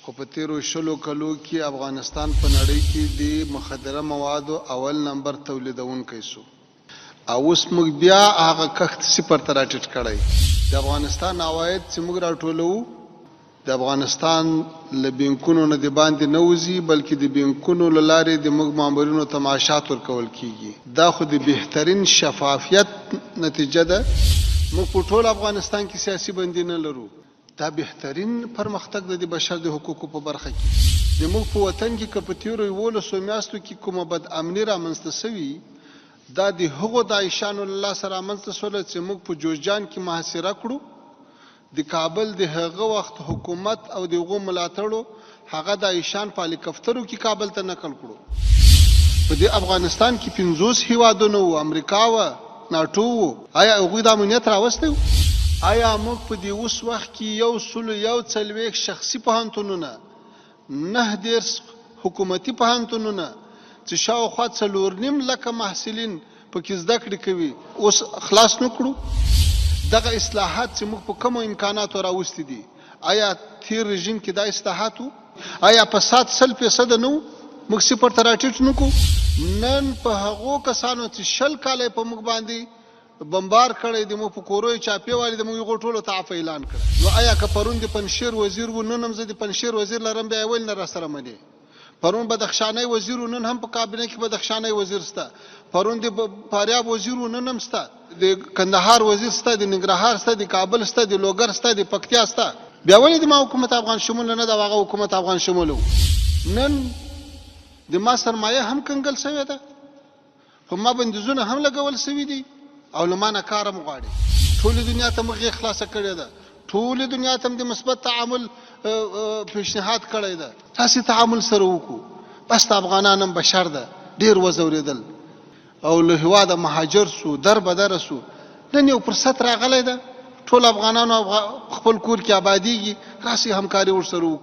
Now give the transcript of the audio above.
خو په تیرو شلو کلو کې افغانستان په نړۍ کې د مخدره موادو اول نمبر تولیدونکی شو او اوس موږ بیا هغه کښت صفر ته راټیټ کړی. د افغانستان عواید چې موږ راټولوو د افغانستان له بینکونو نه د باندې نه وځي، بلکې د بینکونو له لارې د موږ مامورینو ته معاشات ورکول کیږي. دا خو د بهترین شفافیت نتیجه ده. موږ په ټول افغانستان کې سیاسي بندي نه لرو. دا بهترین پرمختګ د بشر د حقوقو په برخه کې. د موږ په وطن کې که په تیرو 11 میاشتو کې کومه بد امني رامنځته سوي، دا د هغو داعشانو له لاسه رامنځته شوله چې موږ په جوزجان کې محاصره کړو. د کابل د هغه وخت حکومت او د هغو ملاتړو هغه داعشان په هلیکاپټرو کې کابل ته نقل کړو. په دې افغانستان کې 50 هیوادونه وو، امریکا وه، ناټو وو. آیا هغوی د امنیت راوستی و؟ آیا موږ په دې اوس وخت کې 141 شخصي پوهنتونونه، 19 حکومتي پوهنتونونه چې شاوخوا 4.5 لکه محصلین پکې زده کړې کوي اوس خلاص نه کړو؟ دغه اصلاحات چې موږ په کومو امکاناتو راوستي دي، آیا تیر رژیم کې دا اصلاحات وو؟ آیا فساد 100% نه و؟ موږ صفر ته راټیټ نه کړو؟ نن په هغو کسانو چې 10 کاله په موږ باندې بمبار کړی د مو په کوروي چاپی والی د مو ټولو ته عفو اعلان کړ. نو آیا که پرون د پنشیر وزیر و، نن هم زه د پنشیر وزیر لرم، بیا اول نه را سره مدي. پرون بدخشانی وزیر و، نن هم په کابینه کې بدخشانی وزیر سته. پرون د فاریاب وزیر و، نن هم سته. د کندهار وزیر سته، د ننګرهار سته، د کابل سته، د لوګر سته، د پکتیا سته. بیا ولې د ما حکومت افغان شمول نه دا هغه حکومت افغان شمول؟ نن د ما سرمایه هم کنګل شوی ده، په ما بندیزونه هم لګول شوي دي او لمانه کارم غواړي. ټول دنیا ته مخې خلاصه کړې ده، ټول دنیا ته د مثبت تعامل پیشنهاد کړی ده. تاسې تعامل سره وکړو. بس د افغانان هم بشر ده، ډېر وځورېدل او له هېواده مهاجر سو، در بدره سو. نن یو فرصت راغلی ده، ټول افغانانو خپل کور کې آبادیږي، راسئ همکاري ورسره وکړو.